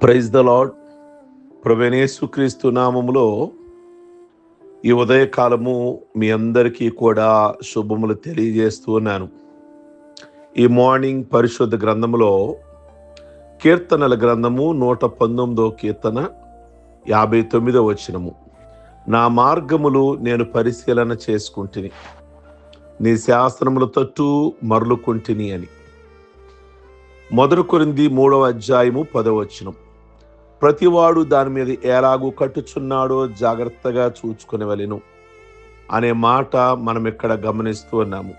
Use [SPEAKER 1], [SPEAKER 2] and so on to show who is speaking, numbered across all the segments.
[SPEAKER 1] Praise the lord. ప్రభువైన యేసుక్రీస్తు నామములో ఈ ఉదయకాలము మీ అందరికీ కూడా శుభములు తెలియజేస్తూ ఉన్నాను. ఈ మార్నింగ్ పరిశుద్ధ గ్రంథములో కీర్తనల గ్రంథము 119వ కీర్తన 59వ వచనము, నా మార్గములు నేను పరిశీలన చేసుకుంటుని, నీ శాసనముల తట్టు మరలుకుంటుని అని. 1 కొరింథీ 3వ అధ్యాయము 10వ వచనం, ప్రతివాడు దాని మీద ఎలాగూ కట్టుచున్నాడో జాగ్రత్తగా చూచుకొనవలెను అనే మాట మనం ఇక్కడ గమనిస్తూ ఉన్నాము.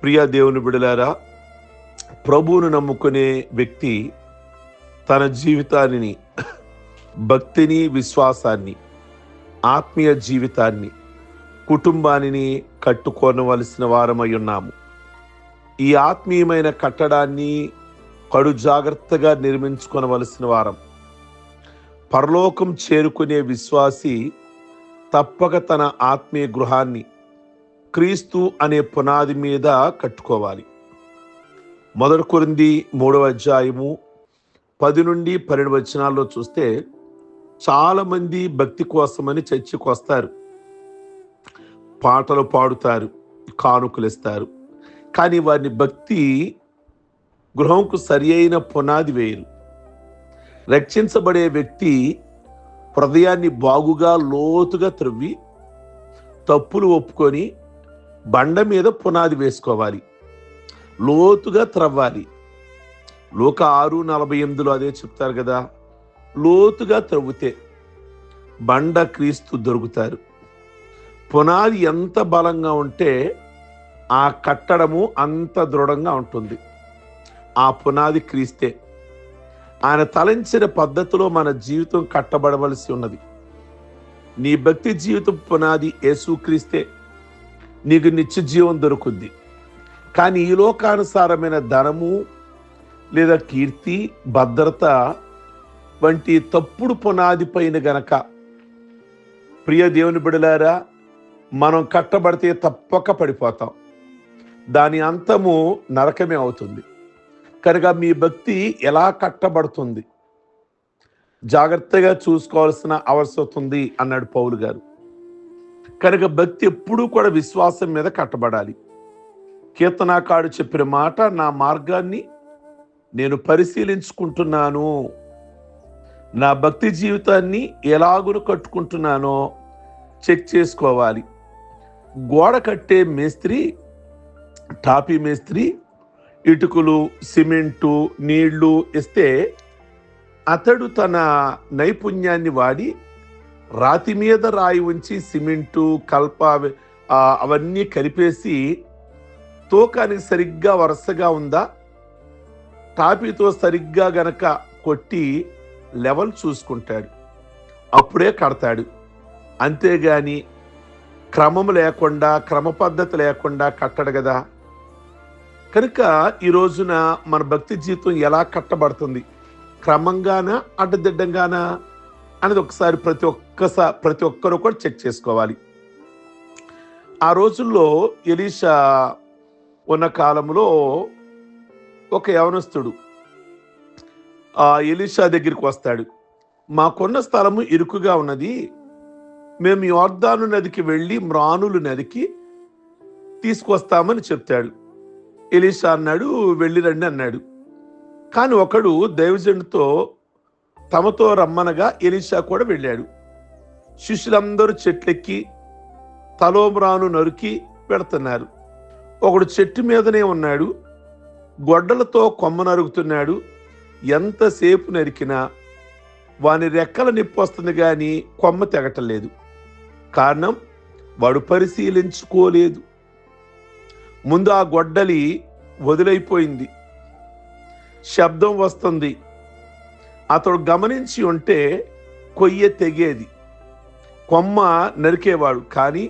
[SPEAKER 1] ప్రియ దేవుని బిడ్డలారా, ప్రభువును నమ్ముకునే వ్యక్తి తన జీవితాన్ని, భక్తిని, విశ్వాసాన్ని, ఆత్మీయ జీవితాన్ని, కుటుంబాన్ని కట్టుకోనవలసిన వారమై ఉన్నాము. ఈ ఆత్మీయమైన కట్టడాన్ని కడు జాగ్రత్తగా నిర్మించుకొనవలసిన వారం. పరలోకం చేరుకునే విశ్వాసి తప్పక తన ఆత్మీయ గృహాన్ని క్రీస్తు అనే పునాది మీద కట్టుకోవాలి. 1 కొరింథీ 3వ అధ్యాయము 10 నుండి 12 వచనాల్లో చూస్తే, చాలా మంది భక్తి కోసమని చర్చికి వస్తారు, పాటలు పాడుతారు, కానుకలు ఇస్తారు, కానీ వారిని భక్తి గృహంకు సరి అయిన పునాది వేయరు. రక్షించబడే వ్యక్తి హృదయాన్ని బాగుగా లోతుగా త్రవ్వి తప్పులు ఒప్పుకొని బండ మీద పునాది వేసుకోవాలి, లోతుగా త్రవ్వాలి. లూకా 6:48 అదే చెప్తారు కదా, లోతుగా త్రవ్వితే బండ క్రీస్తు దొరుకుతారు. పునాది ఎంత బలంగా ఉంటే ఆ కట్టడము అంత దృఢంగా ఉంటుంది. ఆ పునాది క్రీస్తే. ఆయన తలంచిన పద్ధతిలో మన జీవితం కట్టబడవలసి ఉన్నది. నీ భక్తి జీవితం పునాది యేసుక్రీస్తే, నీకు నిత్య జీవం దొరుకుద్ది. కానీ ఈ లోకానుసారమైన ధనము లేదా కీర్తి, భద్రత వంటి తప్పుడు పునాది పైన గనక, ప్రియ దేవుని బిడ్డలారా, మనం కట్టబడితే తప్పక పడిపోతాం. దాని అంతము నరకమే అవుతుంది. కనుక మీ భక్తి ఎలా కట్టబడుతుంది జాగ్రత్తగా చూసుకోవాల్సిన అవసరం ఉంది అన్నాడు పౌలు గారు. కనుక భక్తి ఎప్పుడూ కూడా విశ్వాసం మీద కట్టబడాలి. కీర్తనాకారుడు చెప్పిన మాట, నా మార్గాన్ని నేను పరిశీలించుకుంటున్నాను, నా భక్తి జీవితాన్ని ఎలాగును కట్టుకుంటున్నానో చెక్ చేసుకోవాలి. గోడ కట్టే మేస్త్రి, టాపీ మేస్త్రి ఇటుకలు, సిమెంటు, నీళ్లు ఇస్తే అతడు తన నైపుణ్యాన్ని వాడి రాతి మీద రాయి ఉంచి సిమెంటు, కల్ప అవన్నీ కలిపేసి తూకానికి సరిగ్గా వరుసగా ఉందా, టాపీతో సరిగ్గా గనక కొట్టి లెవెల్ చూసుకుంటాడు, అప్పుడే కడతాడు. అంతేగాని క్రమం లేకుండా, క్రమ పద్ధతి లేకుండా కట్టడు కదా. కనుక ఈ రోజున మన భక్తి జీవితం ఎలా కట్టబడుతుంది, క్రమంగానా అడ్డదిడ్డంగానా అనేది ఒకసారి ప్రతి ఒక్కరు కూడా చెక్ చేసుకోవాలి. ఆ రోజుల్లో ఎలీషా ఉన్న కాలంలో ఒక యవనస్తుడు ఎలీషా దగ్గరికి వస్తాడు. మాకున్న స్థలము ఇరుకుగా ఉన్నది, మేము యోర్దాను నదికి వెళ్ళి మ్రానులు నదికి తీసుకొస్తామని చెప్తాడు. ఎలీషా అన్నాడు, వెళ్ళి రండి అన్నాడు. కానీ ఒకడు దైవజనుడితో తమతో రమ్మనగా ఎలీషా కూడా వెళ్ళాడు. శిష్యులందరూ చెట్లెక్కి తలోమ్రాను నరికి పెడుతున్నారు. ఒకడు చెట్టు మీదనే ఉన్నాడు, గొడ్డలతో కొమ్మ నరుగుతున్నాడు. ఎంతసేపు నరికినా వాని రెక్కల నిప్పు వస్తుంది కానీ కొమ్మ తెగటలేదు. కారణం, వాడు పరిశీలించుకోలేదు. ముందు ఆ గొడ్డలి వదిలైపోయింది, శబ్దం వస్తుంది. అతడు గమనించి ఉంటే కొయ్య తెగేది, కొమ్మ నరికేవాడు. కానీ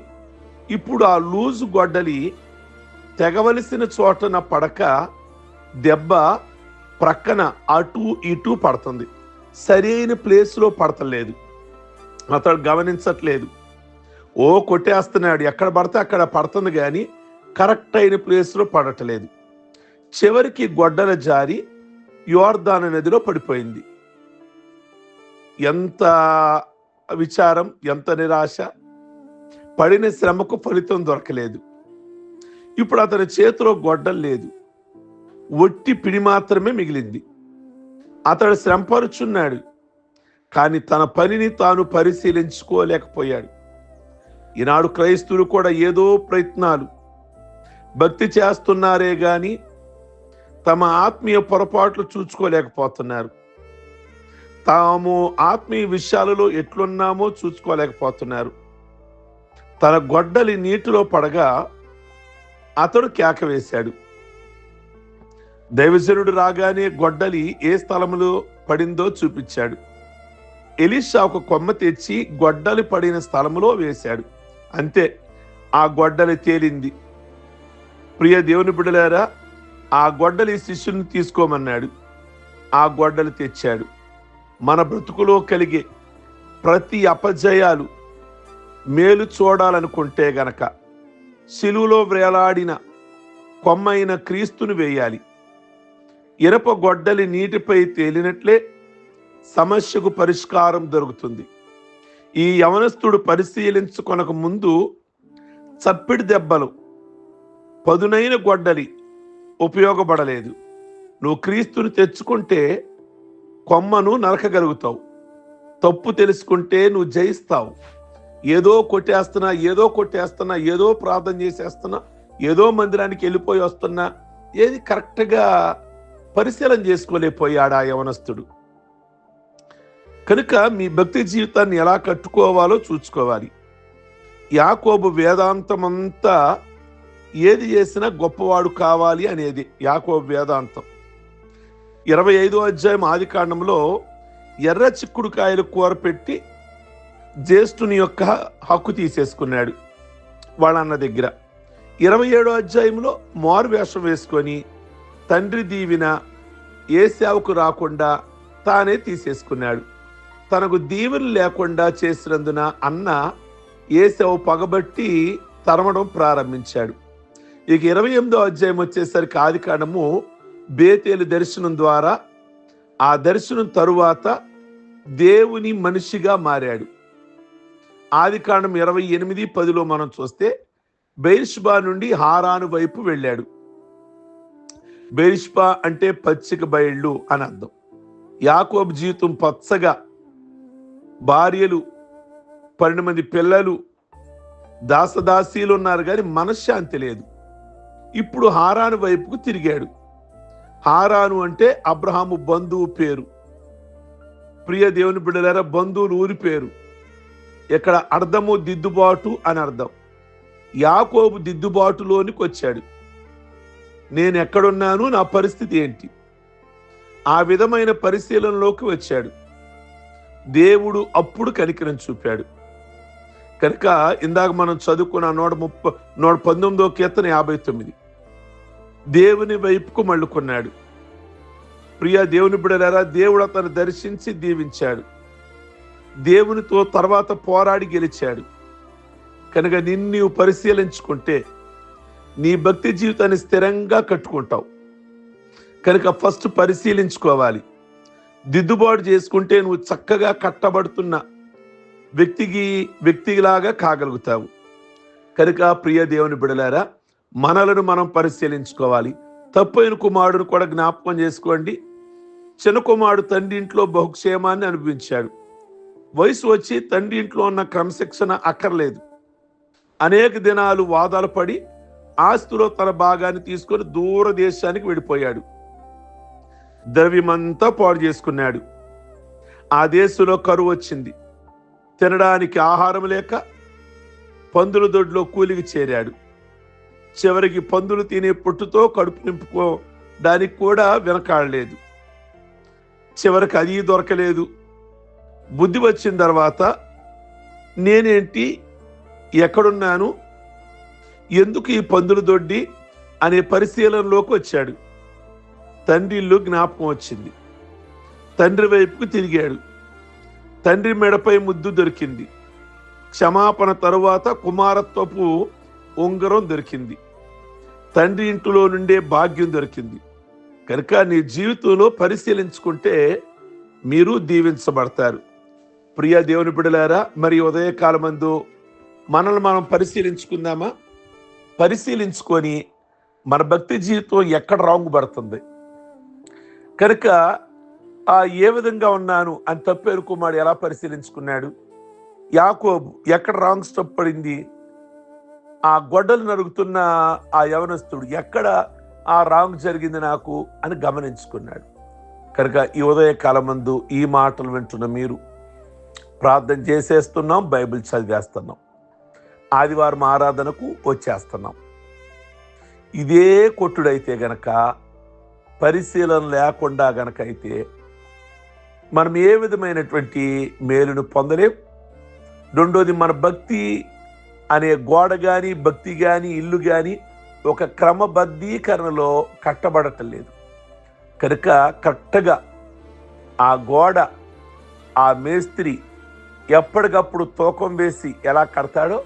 [SPEAKER 1] ఇప్పుడు ఆ లూజు గొడ్డలి తెగవలసిన చోటన పడక దెబ్బ ప్రక్కన అటు ఇటు పడుతుంది, సరైన ప్లేస్లో పడతలేదు. అతడు గమనించట్లేదు, కొట్టేస్తున్నాడు, ఎక్కడ పడితే అక్కడ పడుతుంది కానీ కరెక్ట్ అయిన ప్లేస్లో పడటలేదు. చివరికి గొడ్డల జారి యోర్దాను నదిలో పడిపోయింది. ఎంత విచారం, ఎంత నిరాశ! పడిన శ్రమకు ఫలితం దొరకలేదు. ఇప్పుడు అతని చేతిలో గొడ్డలు లేదు, ఒట్టి పిడి మాత్రమే మిగిలింది. అతడు శ్రమపరుచున్నాడు, కానీ తన పనిని తాను పరిశీలించుకోలేకపోయాడు. ఈనాడు క్రైస్తవులు కూడా ఏదో ప్రయత్నాలు, భక్తి చేస్తున్నారే గాని తమ ఆత్మీయ పొరపాట్లు చూసుకోలేకపోతున్నారు. తాము ఆత్మీయ విషయాలలో ఎట్లున్నామో చూసుకోలేకపోతున్నారు. తన గొడ్డలి నీటిలో పడగా అతడు కేక వేశాడు. దైవజనుడు రాగానే గొడ్డలి ఏ స్థలములో పడిందో చూపించాడు. ఎలీషా ఒక కొమ్మ తెచ్చి గొడ్డలి పడిన స్థలములో వేశాడు. అంతే, ఆ గొడ్డలి తేలింది. ప్రియ దేవుని బిడ్డలారా, ఆ గొడ్డలి శిష్యుని తీసుకోమన్నాడు. ఆ గొడ్డలి తెచ్చాడు. మన బ్రతుకులో కలిగే ప్రతి అపజయాలు మేలు చూడాలనుకుంటే గనక శిలువలో వేలాడిన కొమ్మైన క్రీస్తును వేయాలి. ఇనప గొడ్డలి నీటిపై తేలినట్లే సమస్యకు పరిష్కారం దొరుకుతుంది. ఈ యవనస్తుడు పరిశీలించుకొనక ముందు చప్పిడి దెబ్బలు, పదునైన గొడ్డలి ఉపయోగపడలేదు. నువ్వు క్రీస్తుని తెచ్చుకుంటే కొమ్మను నరకగలుగుతావు. తప్పు తెలుసుకుంటే నువ్వు జయిస్తావు. ఏదో కొట్టేస్తున్నా, ఏదో ప్రార్థన చేసేస్తున్నా, ఏదో మందిరానికి వెళ్ళిపోయి వస్తున్నా, ఏది కరెక్ట్గా పరిశీలన చేసుకోలేకపోయాడు ఆ యవనస్తుడు. కనుక మీ భక్తి జీవితాన్ని ఎలా కట్టుకోవాలో చూసుకోవాలి. యాకోబు వేదాంతమంతా ఏది చేసినా గొప్పవాడు కావాలి అనేది యాకోబు వేదాంతం. 25వ అధ్యాయం ఆదికాండంలో ఎర్ర చిక్కుడుకాయలు కూర పెట్టి జ్యేష్ఠుని యొక్క హక్కు తీసేసుకున్నాడు వాళ్ళన్న దగ్గర. 27వ అధ్యాయంలో మారు వేషం వేసుకొని తండ్రి దీవిన ఏశావుకు రాకుండా తానే తీసేసుకున్నాడు. తనకు దీవెనలు లేకుండా చేసినందున అన్న ఏశావు పగబట్టి తరమడం ప్రారంభించాడు. ఇక 28వ అధ్యాయం వచ్చేసరికి ఆదికాండము బేతేలు దర్శనం ద్వారా, ఆ దర్శనం తరువాత దేవుని మనిషిగా మారాడు. ఆదికాండం 28:10 మనం చూస్తే బెయిర్షెబా నుండి హారాను వైపు వెళ్ళాడు. బెయిర్షెబా అంటే పచ్చిక బయళ్ళు అని అర్థం. యాకోబు జీవితం పచ్చగా, భార్యలు, 12 మంది పిల్లలు, దాసదాసీలు ఉన్నారు, కానీ మనశ్శాంతి లేదు. ఇప్పుడు హారాను వైపుకు తిరిగాడు. హారాను అంటే అబ్రహాము బంధువు పేరు. ప్రియ దేవుని బిడ్డలారా, బంధువులు ఊరి పేరు. ఇక్కడ అర్థము దిద్దుబాటు అని అర్థం. యాకోబు దిద్దుబాటులోనికి వచ్చాడు. నేను ఎక్కడున్నాను, నా పరిస్థితి ఏంటి, ఆ విధమైన పరిశీలనలోకి వచ్చాడు. దేవుడు అప్పుడు కనికరం చూపాడు. కనుక ఇందాక మనం చదువుకున్న 119వ కీర్తన 59 దేవుని వైపుకు మళ్ళుకున్నాడు. ప్రియ దేవుని బిడ్డలారా, దేవుడు అతను దర్శించి దీవించాడు. దేవునితో తర్వాత పోరాడి గెలిచాడు. కనుక నిన్ను పరిశీలించుకుంటే నీ భక్తి జీవితాన్ని స్థిరంగా కట్టుకుంటావు. కనుక ఫస్ట్ పరిశీలించుకోవాలి. దిద్దుబాటు చేసుకుంటే నువ్వు చక్కగా కట్టబడుతున్న వ్యక్తిలాగా కాగలుగుతావు. కనుక ప్రియ దేవుని బిడలారా, మనలను మనం పరిశీలించుకోవాలి. తప్పైన కుమారుడును కూడా జ్ఞాపకం చేసుకోండి. చిన్న కుమారుడు తండ్రి ఇంట్లో బహుక్షేమాన్ని అనుభవించాడు. వయసు వచ్చి తండ్రి ఇంట్లో ఉన్న క్రమశిక్షణ అక్కర్లేదు. అనేక దినాలు వాదాలు పడి ఆస్తిలో తన భాగాన్ని తీసుకొని దూర దేశానికి వెళ్ళిపోయాడు. ద్రవ్యమంతా పాడు చేసుకున్నాడు. ఆ దేశంలో కరువు వచ్చింది. తినడానికి ఆహారం లేక పందుల దొడ్లో కూలికి చేరాడు. చివరికి పందులు తినే పొట్టుతో కడుపు నింపుకోవడానికి కూడా వెనకాడలేదు. చివరికి అది దొరకలేదు. బుద్ధి వచ్చిన తర్వాత నేనేంటి, ఎక్కడున్నాను, ఎందుకు ఈ పందులు దొడ్డి అనే పరిశీలనలోకి వచ్చాడు. తండ్రి ఇల్లు జ్ఞాపకం వచ్చింది. తండ్రి వైపుకు తిరిగాడు. తండ్రి మెడపై ముద్దు దొరికింది. క్షమాపణ తరువాత కుమారత్వపు ఉంగరం దొరికింది. తండ్రి ఇంటిలో నుండే భాగ్యం దొరికింది. కనుక నీ జీవితంలో పరిశీలించుకుంటే మీరు దీవించబడతారు. ప్రియ దేవుని బిడ్డలారా, మరి ఉదయకాలమందు మనల్ని మనం పరిశీలించుకుందామా? పరిశీలించుకొని మన భక్తి జీవితం ఎక్కడ రాంగ్ పడుతుంది, కనుక ఏ విధంగా ఉన్నాను అని తప్పేరు కుమారుడు ఎలా పరిశీలించుకున్నాడు? యాకోబు ఎక్కడ రాంగ్ స్టెప్ పడింది? ఆ గొడ్డలు నరుగుతున్న ఆ యవనస్తుడు ఎక్కడ ఆ రాంగ్ జరిగింది నాకు అని గమనించుకున్నాడు. కనుక ఈ ఉదయకాలమందు ఈ మాటలు వింటున్న మీరు ప్రార్థన చేసేస్తున్నాం, బైబిల్ చదివేస్తున్నాం, ఆదివారం ఆరాధనకు వచ్చేస్తున్నాం. ఇదే కొట్టుడైతే గనక, పరిశీలన లేకుండా గనక అయితే మనం ఏ విధమైనటువంటి మేలును పొందలేం. రెండోది, మన భక్తి అనే గోడ కానీ, భక్తి కానీ, ఇల్లు కానీ ఒక క్రమబద్ధీకరణలో కట్టబడటం లేదు. కనుక కరెక్ట్గా ఆ గోడ, ఆ మేస్త్రి ఎప్పటికప్పుడు తూకం వేసి ఎలా కడతాడో,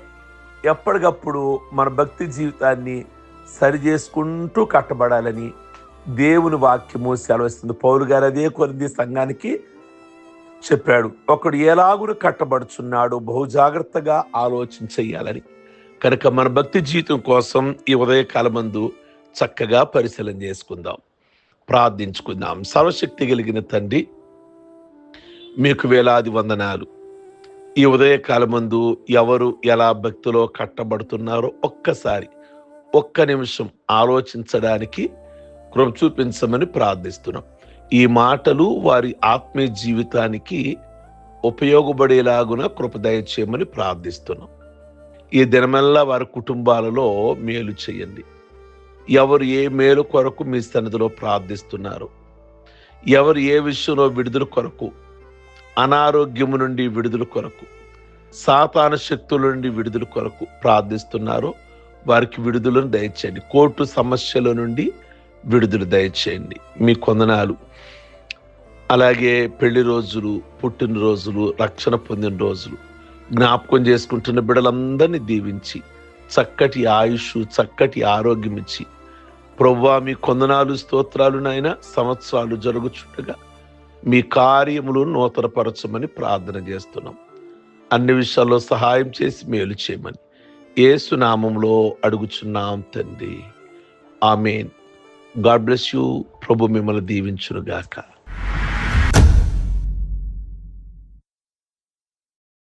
[SPEAKER 1] ఎప్పటికప్పుడు మన భక్తి జీవితాన్ని సరి చేసుకుంటూ కట్టబడాలని దేవుని వాక్యము సెలవిస్తుంది. పౌలు గారు అదే కొరింథీ సంఘానికి చెప్పాడు. ఒకడు ఎలాగును కట్టబడుచున్నాడు, బహు జాగ్రత్తగా ఆలోచన చెయ్యాలని. కనుక మన భక్తి జీవితం కోసం ఈ ఉదయకాలమందు చక్కగా పరిశీలన చేసుకుందాం, ప్రార్థించుకుందాం. సర్వశక్తి కలిగిన తండ్రి, మీకు వేలాది వందనాలు. ఈ ఉదయకాలమందు ఎవరు ఎలా భక్తిలో కట్టబడుతున్నారో ఒక్కసారి, ఒక్క నిమిషం ఆలోచించడానికి కృప చూపించమని ప్రార్థిస్తున్నాం. ఈ మాటలు వారి ఆత్మీయ జీవితానికి ఉపయోగపడేలాగున కృప దయచేయమని ప్రార్థిస్తున్నాం. ఈ దినమల్లా వారి కుటుంబాలలో మేలు చేయండి. ఎవరు ఏ మేలు కొరకు మీ సన్నిధిలో ప్రార్థిస్తున్నారు, ఎవరు ఏ విషయంలో విడుదల కొరకు, అనారోగ్యము నుండి విడుదల కొరకు, సాతాను శక్తుల నుండి విడుదల కొరకు ప్రార్థిస్తున్నారో వారికి విడుదలను దయచేయండి. కోర్టు సమస్యల నుండి విడుదల దయచేయండి. మీ కొందనాలు. అలాగే పెళ్లి రోజులు, పుట్టినరోజులు, రక్షణ పొందిన రోజులు జ్ఞాపకం చేసుకుంటున్న బిడ్డలందరినీ దీవించి చక్కటి ఆయుష్, చక్కటి ఆరోగ్యం ఇచ్చి, ప్రభువా మీ కొందనాలు, స్తోత్రాలు నాయన. సంవత్సరాలు జరుగుచుండగా మీ కార్యములు నూతనపరచమని ప్రార్థన చేస్తున్నాం. అన్ని విషయాల్లో సహాయం చేసి మేలు చేయమని యేసు నామములో అడుగుచున్నాం తండ్రి, ఆమేన్. God bless you. ప్రభు మిమ్మల్ని దీవించును గాక.